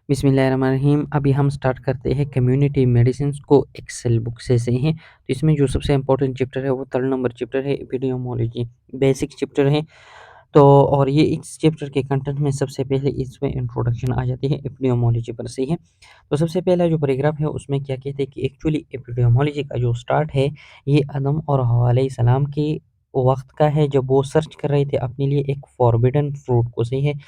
बिस्मिल्लाहिर्रहमानिर्रहीम। अभी हम स्टार्ट करते हैं कम्युनिटी मेडिसिन्स को एक्सेल बुक से हैं। तो इसमें जो सबसे इम्पोर्टेंट चैप्टर है वो 3rd नंबर चैप्टर है एपिडेमियोलॉजी, बेसिक चैप्टर है। तो और ये इस चैप्टर के कंटेंट में सबसे पहले इसमें इंट्रोडक्शन आ जाती है एपिडेमियोलॉजी पर से है। तो सबसे पहला जो पैराग्राफ है उसमें क्या कहते हैं कि एक्चुअली एपिडेमियोलॉजी का जो स्टार्ट है ये आदम और हव्वा अलैहिस्सलाम के वक़्त का है, जब वो सर्च कर रहे थे अपने लिए एक फॉरबिडन फ्रूट को, सही है।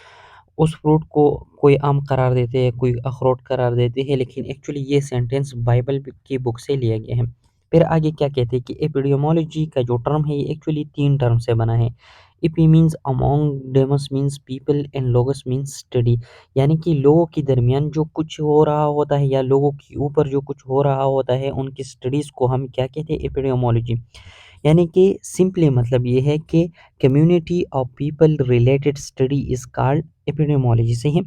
उस फ्रूट को कोई आम करार देते हैं, कोई अखरोट करार देते हैं, लेकिन एक्चुअली ये सेंटेंस बाइबल की बुक से लिया गया है। फिर आगे क्या कहते हैं कि एपिडेमियोलॉजी का जो टर्म है ये एक्चुअली 3 टर्म से बना है। Epi means among, demos means people and logos means study. यानी कि लोगों के दरमियान जो कुछ हो रहा होता है या लोगों के ऊपर जो कुछ हो रहा होता है उनकी स्टडीज़ को हम क्या कहते हैं, एपिडेमियोलॉजी। यानी कि सिंपली मतलब ये है कि community of people related study is called epidemiology, सही है।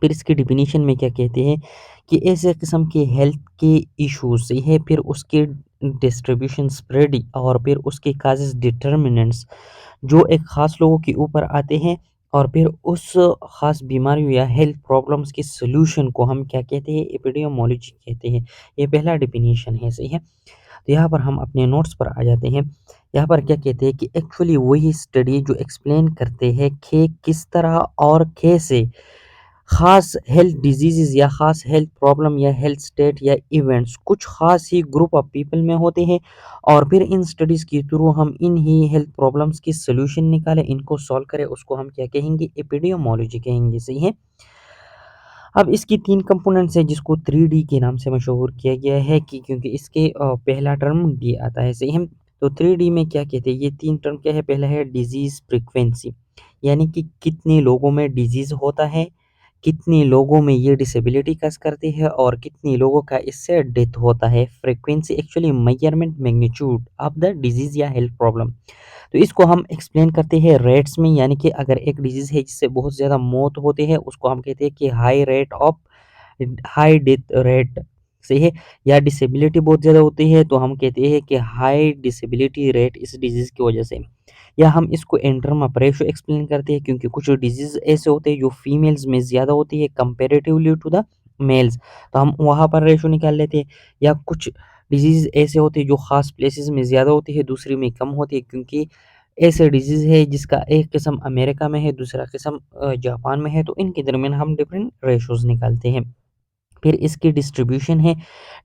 फिर इसकी डेफिनेशन में क्या कहते हैं कि ऐसे किस्म के हेल्थ के इश्यूज सही है, फिर उसके डिस्ट्रीब्यूशन स्प्रेड और फिर उसके काजेज डिटर्मिनेंट्स जो एक ख़ास लोगों के ऊपर आते हैं, और फिर उस ख़ास बीमारी या हेल्थ प्रॉब्लम्स के सॉल्यूशन को हम क्या कहते हैं, एपिडेमियोलॉजी कहते हैं। ये पहला डेफिनेशन है, सही है। तो यहाँ पर हम अपने नोट्स पर आ जाते हैं। यहाँ पर क्या कहते हैं कि एक्चुअली वही स्टडी जो एक्सप्लेन करते हैं कि किस तरह और कैसे ख़ास हेल्थ डिजीज़ेज़ या ख़ास हेल्थ प्रॉब्लम या हेल्थ स्टेट या इवेंट्स कुछ ख़ास ही ग्रुप ऑफ पीपल में होते हैं, और फिर इन स्टडीज़ के थ्रू हम इन ही हेल्थ प्रॉब्लम्स की सॉल्यूशन निकालें, इनको सॉल्व करें, उसको हम क्या कहेंगे, एपिडेमियोलॉजी कहेंगे, सही है। अब इसकी 3 कंपोनेंट्स हैं जिसको 3D के नाम से मशहूर किया गया है कि क्योंकि इसके पहला टर्म डी आता है, सही है। तो 3D में क्या कहते हैं, ये 3 टर्म क्या है, पहला है डिज़ीज़ फ्रीक्वेंसी, यानी कि कितने लोगों में डिज़ीज़ होता है, कितने लोगों में ये डिसेबिलिटी कज़ करती है और कितने लोगों का इससे डेथ होता है। Frequency actually measurement magnitude of the disease या हेल्थ प्रॉब्लम। तो इसको हम एक्सप्लेन करते हैं रेट्स में, यानी कि अगर एक डिजीज़ है जिससे बहुत ज़्यादा मौत होती है उसको हम कहते हैं कि हाई डेथ रेट, सही है। या डिसेबिलिटी बहुत ज़्यादा होती है तो हम कहते हैं कि हाई डिसेबिलिटी रेट इस डिजीज़ की वजह से। या हम इसको in term of ratio explain करते हैं, क्योंकि कुछ डिजीज़ ऐसे होते हैं जो फीमेल्स में ज़्यादा होती है कंपैरेटिवली टू द मेल्स, तो हम वहाँ पर रेशो निकाल लेते हैं। या कुछ डिजीज़ ऐसे होते हैं जो ख़ास प्लेसेस में ज़्यादा होती है, दूसरी में कम होती है, क्योंकि ऐसे डिजीज़ है जिसका एक किस्म अमेरिका में है, दूसरा किस्म जापान में है, तो इनके दरमियान हम डिफरेंट रेशोज़ निकालते हैं। फिर इसकी डिस्ट्रीब्यूशन है,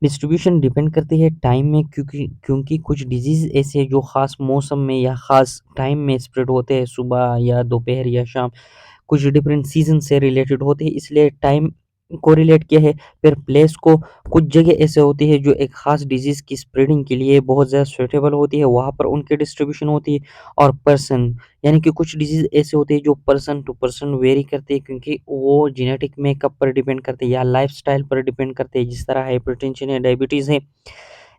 डिस्ट्रीब्यूशन डिपेंड करती है टाइम में, क्योंकि क्योंकि कुछ डिजीज़ ऐसे जो ख़ास मौसम में या ख़ास टाइम में स्प्रेड होते हैं, सुबह या दोपहर या शाम, कुछ डिफरेंट सीज़न से रिलेटेड होते हैं, इसलिए टाइम को रिलेट किया है। फिर प्लेस को, कुछ जगह ऐसे होती है जो एक ख़ास डिज़ीज़ की स्प्रेडिंग के लिए बहुत ज़्यादा सूटेबल होती है, वहाँ पर उनकी डिस्ट्रीब्यूशन होती है। और पर्सन, यानी कि कुछ डिज़ीज़ ऐसे होते हैं जो पर्सन टू पर्सन वेरी करते हैं, क्योंकि वो जेनेटिक मेकअप पर डिपेंड करते हैं या लाइफ़स्टाइल पर डिपेंड करते हैं, जिस तरह हाइपरटेंशन है, डायबिटीज़ है।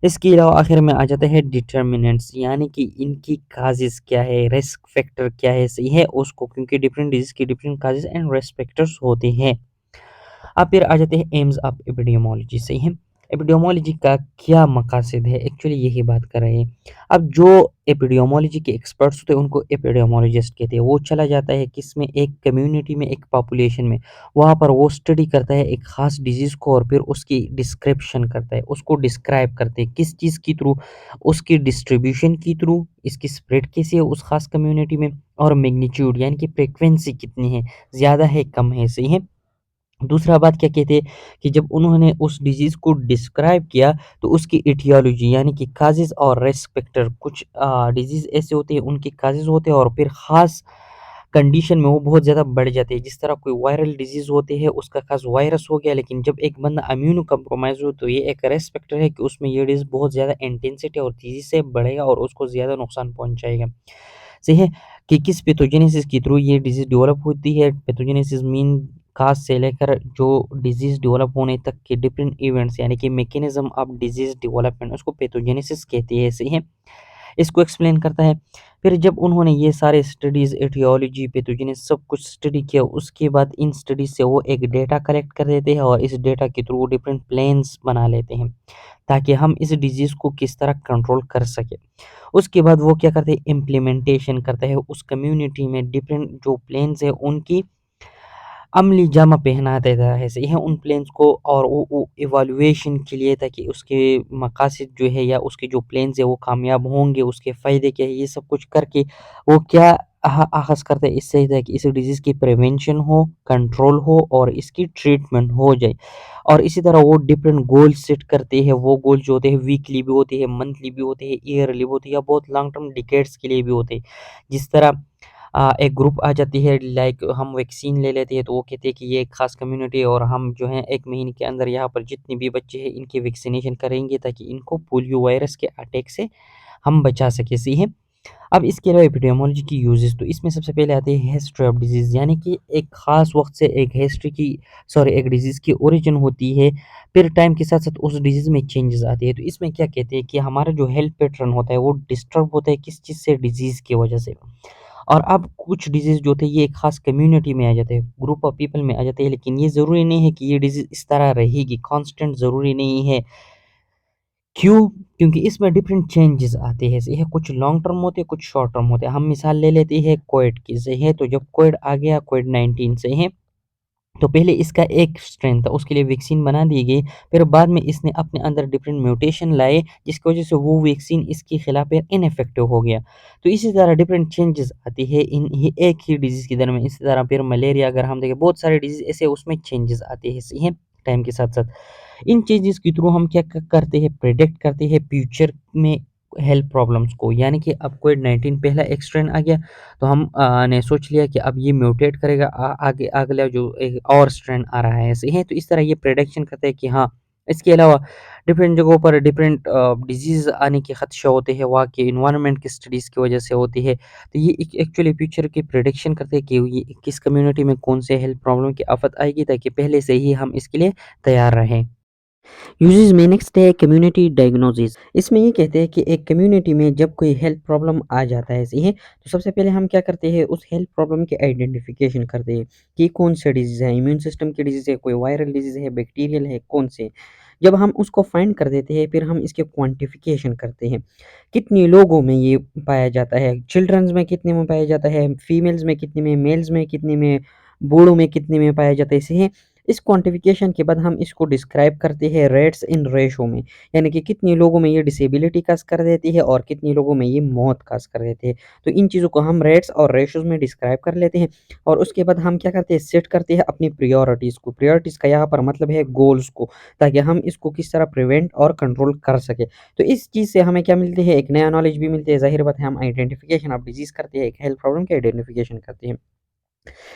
इसके अलावा आखिर में आ जाता है डिटर्मिनेंट्स, यानी कि इनकी काज़ेज़ क्या है, रिस्क फैक्टर क्या है, सही है उसको, क्योंकि डिफरेंट डिज़ीज़ की डिफरेंट काज़ेज़ एंड रिस्क फैक्टर्स होते हैं। अब फिर आ जाते हैं एम्स ऑफ एपिडेमियोलॉजी, सही है। एपिडेमियोलॉजी का क्या मकासद है, एक्चुअली यही बात कर रहे हैं। अब जो एपिडेमियोलॉजी के एक्सपर्ट्स होते हैं उनको एपिडेमियोलॉजिस्ट कहते हैं। वो चला जाता है किसमें, एक कम्युनिटी में, एक पॉपुलेशन में, वहाँ पर वो स्टडी करता है एक ख़ास डिज़ीज़ को, और फिर उसकी डिस्क्रिप्शन करता है, उसको डिस्क्राइब करते हैं किस चीज़ के थ्रू, उसकी डिस्ट्रीब्यूशन के थ्रू, इसकी स्प्रेड कैसे है उस ख़ास कम्युनिटी में, और मैग्नीट्यूड यानी कि फ्रीक्वेंसी कितनी है, ज़्यादा है, कम है, सही है। दूसरा बात क्या कहते हैं कि जब उन्होंने उस डिज़ीज़ को डिस्क्राइब किया तो उसकी एटियोलॉजी यानी कि काज़ेज़ और रिस्क फैक्टर, कुछ डिज़ीज़ ऐसे होते हैं उनके काज़ेज़ होते हैं और फिर ख़ास कंडीशन में वो बहुत ज़्यादा बढ़ जाते हैं। जिस तरह कोई वायरल डिज़ीज़ होती है उसका ख़ास वायरस हो गया, लेकिन जब एक बंदा इम्यूनो कंप्रोमाइज़ हो तो ये एक रिस्क फैक्टर है कि उसमें ये डिज़ीज़ बहुत ज़्यादा इंटेंसिटी और तेज़ी से बढ़ेगा और उसको ज़्यादा नुकसान पहुँचाएगा। सही है कि किस पैथोजेनेसिस के थ्रू ये डिज़ीज़ डेवलप होती है। पैथोजेनेसिस मीन काज़ से लेकर जो डिज़ीज़ डेवलप होने तक के डिफरेंट इवेंट्स, यानी कि मैकेनिज़्म ऑफ डिज़ीज़ डेवलपमेंट, उसको पैथोजेनेसिस कहते हैं, सही है। इसको एक्सप्लेन करता है। फिर जब उन्होंने ये सारे स्टडीज़, एटियोलॉजी, पैथोजेनेसिस सब कुछ स्टडी किया, उसके बाद इन स्टडीज़ से वो एक डेटा कलेक्ट कर लेते हैं और इस डेटा के थ्रू डिफरेंट प्लान्स बना लेते हैं, ताकि हम इस डिज़ीज़ को किस तरह कंट्रोल कर सकें। उसके बाद वो क्या करते हैं, इम्प्लीमेंटेशन करते हैं उस कम्युनिटी में डिफरेंट जो प्लान्स हैं उनकी अमली जामा पहना देता है, सही है उन प्लेन्स को, और वो इवैल्यूएशन के लिए, ताकि उसके मकासद जो है या उसके जो प्लेन्स है वो कामयाब होंगे, उसके फ़ायदे क्या है, ये सब कुछ करके वो क्या आगाज़ करते हैं इससे, ताकि इस डिज़ीज़ की प्रिवेंशन हो, कंट्रोल हो और इसकी ट्रीटमेंट हो जाए। और इसी तरह वो डिफरेंट गोल सेट करते हैं, वो गोल जो होते हैं वीकली भी होते हैं, मंथली भी होते हैं, ईयरली भी होते हैं, या बहुत लॉन्ग टर्म डिकेड्स के लिए भी होते हैं। जिस तरह एक ग्रुप आ जाती है, लाइक हम वैक्सीन ले लेते हैं, तो वो कहते हैं कि ये एक ख़ास कम्युनिटी है और हम जो है 1 महीने के अंदर यहाँ पर जितने भी बच्चे हैं इनकी वैक्सीनेशन करेंगे, ताकि इनको पोलियो वायरस के अटैक से हम बचा सकें, सही है। अब इसके अलावा एपिडेमियोलॉजी की यूज़ेज़, तो इसमें सबसे पहले आते हैं हिस्ट्री ऑफ डिज़ीज़, यानी कि एक ख़ास वक़्त से एक हिस्ट्री की, सॉरी, एक डिज़ीज़ की ओरिजिन होती है, फिर टाइम के साथ-साथ उस डिज़ीज़ में चेंजेज़ आते हैं। तो इसमें क्या कहते हैं कि हमारा जो हेल्थ पैटर्न होता है वो डिस्टर्ब होता है किस चीज़ से, डिज़ीज़ की वजह से। और अब कुछ डिज़ीज़ जो थे ये एक ख़ास कम्युनिटी में आ जाते हैं, ग्रुप ऑफ पीपल में आ जाते हैं, लेकिन ये ज़रूरी नहीं है कि ये डिज़ीज़ इस तरह रहेगी, कांस्टेंट ज़रूरी नहीं है। क्यों? क्योंकि इसमें डिफरेंट चेंजेज़ आते हैं, सही है, कुछ लॉन्ग टर्म होते हैं, कुछ शॉर्ट टर्म होते हैं। हम मिसाल ले लेते हैं कोविड की, सही है, तो जब कोविड आ गया, कोविड-19, सही है, तो पहले इसका एक स्ट्रेन था, उसके लिए वैक्सीन बना दी गई, फिर बाद में इसने अपने अंदर डिफरेंट म्यूटेशन लाए, जिसकी वजह से वो वैक्सीन इसके खिलाफ इनइफेक्टिव हो गया। तो इसी तरह डिफरेंट चेंजेज़ आती है इन ही एक ही डिज़ीज़ के दर में। इसी तरह फिर मलेरिया अगर हम देखें, बहुत सारे डिज़ीज़ ऐसे उसमें चेंजेज़ आते हैं, सही है, टाइम के साथ-साथ। इन चेंजेज़ के थ्रू हम क्या करते हैं, प्रेडिक्ट करते हैं फ्यूचर में हेल्थ प्रॉब्लम्स को, यानी कि अब कोविड-19 पहला एक स्ट्रेन आ गया, तो हम ने सोच लिया कि अब ये म्यूटेट करेगा, आगे अगला जो एक और स्ट्रेन आ रहा है, सही है? तो इस तरह ये प्रेडिक्शन करते हैं कि हाँ, इसके अलावा डिफरेंट जगहों पर डिफरेंट डिज़ीज़ आने के खदशे होते हैं, वहाँ के एनवायरनमेंट की स्टडीज़ की वजह से होती है। तो ये एक एक्चुअली फ्यूचर की प्रेडिक्शन करते हैं कि ये किस कम्युनिटी में कौन से हेल्थ प्रॉब्लम की आफ़त आएगी, ताकि पहले से ही हम इसके लिए तैयार रहें। यूजेस में नेक्स्ट है कम्युनिटी डायग्नोसिस। इसमें ये कहते हैं कि एक कम्युनिटी में जब कोई हेल्थ प्रॉब्लम आ जाता है, सही है, तो सबसे पहले हम क्या करते हैं, उस हेल्थ प्रॉब्लम की आइडेंटिफिकेशन करते हैं कि कौन सा डिजीज़ है, इम्यून सिस्टम की डिजीज़ है, कोई वायरल डिजीज़ है, बैक्टीरियल है, कौन से। जब हम उसको फाइंड कर देते हैं, फिर हम इसके क्वांटिफिकेशन करते हैं, कितने लोगों में ये पाया जाता है, चिल्ड्रंस में कितने में पाया जाता है, फीमेल्स में कितने में, मेल्स में कितने में, बूढ़ों में कितने में पाया जाता है, सही है। इस क्वांटिफिकेशन के बाद हम इसको डिस्क्राइब करते हैं रेट्स इन रेशो में, यानी कि कितने लोगों में ये डिसेबिलिटी काज़ कर देती है और कितने लोगों में ये मौत काज़ कर देती है। तो इन चीज़ों को हम रेट्स और रेशोज़ में डिस्क्राइब कर लेते हैं, और उसके बाद हम क्या करते हैं, सेट करते हैं अपनी प्रायोरिटीज़ को। प्रायोरिटीज़ का यहाँ पर मतलब है गोल्स को, ताकि हम इसको किस तरह प्रिवेंट और कंट्रोल कर सकें। तो इस चीज़ से हमें क्या मिलती है, एक नया नॉलेज भी मिलती है, ज़ाहिर बात है हम आइडेंटिफिकेशन ऑफ डिज़ीज़ करते हैं, एक हेल्थ प्रॉब्लम की आइडेंटिफिकेशन करते हैं।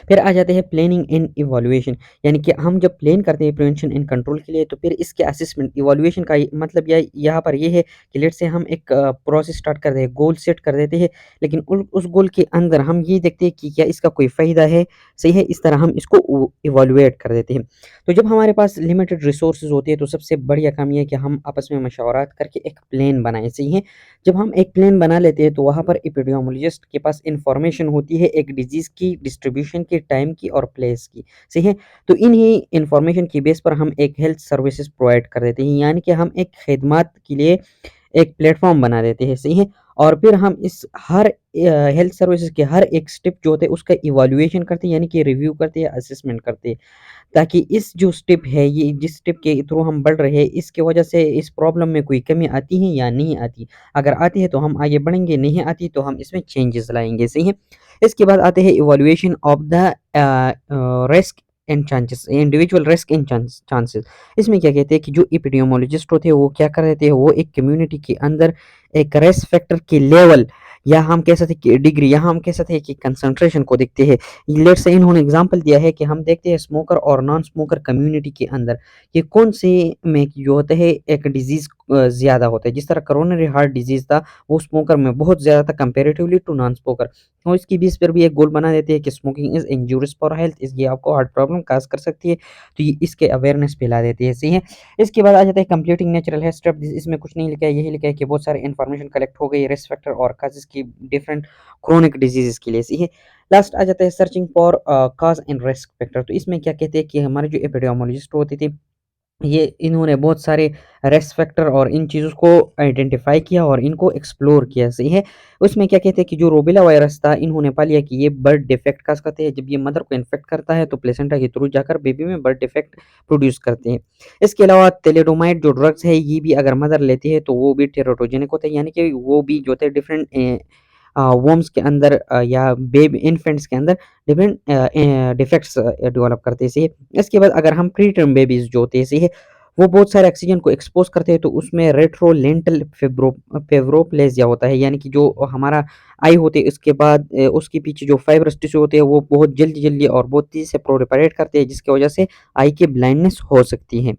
फिर आ जाते हैं प्लानिंग एंड इवैल्यूएशन, यानी कि हम जब प्लान करते हैं प्रिवेंशन एंड कंट्रोल के लिए, तो फिर इसके असेसमेंट इवैल्यूएशन का मतलब यहाँ पर ये है कि लेट्स से हम एक प्रोसेस स्टार्ट कर दें, गोल सेट कर देते हैं, लेकिन उस गोल के अंदर हम ये देखते हैं कि क्या इसका कोई फ़ायदा है, सही है, इस तरह हम इसको इवैल्यूएट कर देते हैं। तो जब हमारे पास लिमिटेड रिसोर्सेज होती है, तो सबसे बढ़िया काम ये है कि हम आपस में मशवरात करके एक प्लान बनाएं, सही है। जब हम एक प्लान बना लेते हैं, तो वहाँ पर एपिडेमियोलॉजिस्ट के पास इन्फॉर्मेशन होती है एक डिजीज़ की डिस्ट्रीब्यूशन की, टाइम की और प्लेस की, सही है। तो इन्हीं इन्फॉर्मेशन की बेस पर हम एक हेल्थ सर्विसेज प्रोवाइड कर देते हैं, यानी कि हम एक खिदमत के लिए एक प्लेटफ़ॉर्म बना देते हैं, सही है। और फिर हम इस हर हेल्थ सर्विसेज के हर एक स्टेप जो होते हैं उसका इवैल्यूएशन करते हैं, यानी कि रिव्यू करते हैं, असेसमेंट करते हैं। ताकि इस जो स्टेप है, ये जिस स्टेप के थ्रू हम बढ़ रहे हैं, इसकी वजह से इस प्रॉब्लम में कोई कमी आती है या नहीं आती। अगर आती है तो हम आगे बढ़ेंगे, नहीं आती तो हम इसमें चेंजेस लाएँगे, सही है। इसके बाद आते हैं evaluation of the risk and chances, individual risk and chances. इसमें क्या कहते हैं कि जो एपिडेमियोलॉजिस्ट होते हैं वो क्या कर देते हैं, वो एक कम्युनिटी के अंदर एक रिस्क फैक्टर की लेवल, या हम कह सकते हैं कि डिग्री, या हम कह सकते हैं कि कंसंट्रेशन को देखते हैं। लेट्स से इन्होंने एग्जांपल दिया है कि हम देखते हैं स्मोकर और नॉन स्मोकर कम्युनिटी के अंदर ये कौन से में जो होता है एक डिजीज़ ज़्यादा होता है। जिस तरह कोरोनरी हार्ट डिजीज़ था, वो स्मोकर में बहुत ज़्यादा था कंपैरेटिवली टू नॉन स्मोकर। और इसकी बेस पर भी एक गोल बना देते हैं कि smoking is injurious for health, ये आपको हार्ट प्रॉब्लम काज़ कर सकती है। तो ये इसके अवेयरनेस फैला देती है, सही है। इसके बाद आ जाता है कंप्लीटिंग नेचुरल हेल्थ स्टेप। इसमें कुछ नहीं लिखा है, यही लिखा है कि बहुत सारे इन्फॉर्मेशन कलेक्ट हो गई रिस्क फैक्टर और काज़ेज़ की डिफरेंट क्रोनिक डिजीज़ेज़ के लिए, सही है। लास्ट आ जाता है searching for cause and risk factor. तो इसमें क्या कहते हैं कि हमारे जो एपिडेमियोलॉजिस्ट होते थे ये इन्होंने बहुत सारे रिस्क फैक्टर और इन चीज़ों को आइडेंटिफ़ाई किया और इनको एक्सप्लोर किया, सही है। उसमें क्या कहते हैं कि जो रूबेला वायरस था, इन्होंने पा लिया कि ये बर्थ डिफेक्ट काज़ करते हैं। जब ये मदर को इन्फेक्ट करता है तो प्लेसेंटा के थ्रू जाकर बेबी में बर्थ डिफेक्ट प्रोड्यूस करते हैं। इसके अलावा थैलिडोमाइड जो ड्रग्स है, ये भी अगर मदर लेती है तो वो भी टेराटोजेनिक होते हैं, यानी कि वो भी जो थे डिफरेंट वर्म्स के अंदर या बेबी इन्फेंट्स के अंदर डिफरेंट डिफेक्ट्स डेवलप करते हैं, सही है। इसके बाद अगर हम प्री टर्म बेबीज़ जो होते हैं, सही है, वो बहुत सारे ऑक्सीजन को एक्सपोज़ करते हैं तो उसमें रेट्रोलेंटल फेब्रोप्लेजिया होता है, यानी कि जो हमारा आई होती है उसके बाद उसके पीछे जो फाइब्रस टिश्यू होते हैं वो बहुत जल्दी-जल्दी और बहुत तेज़ी से प्रोलिफरेट करते हैं जिसकी वजह से आई की ब्लाइंडनेस हो सकती है।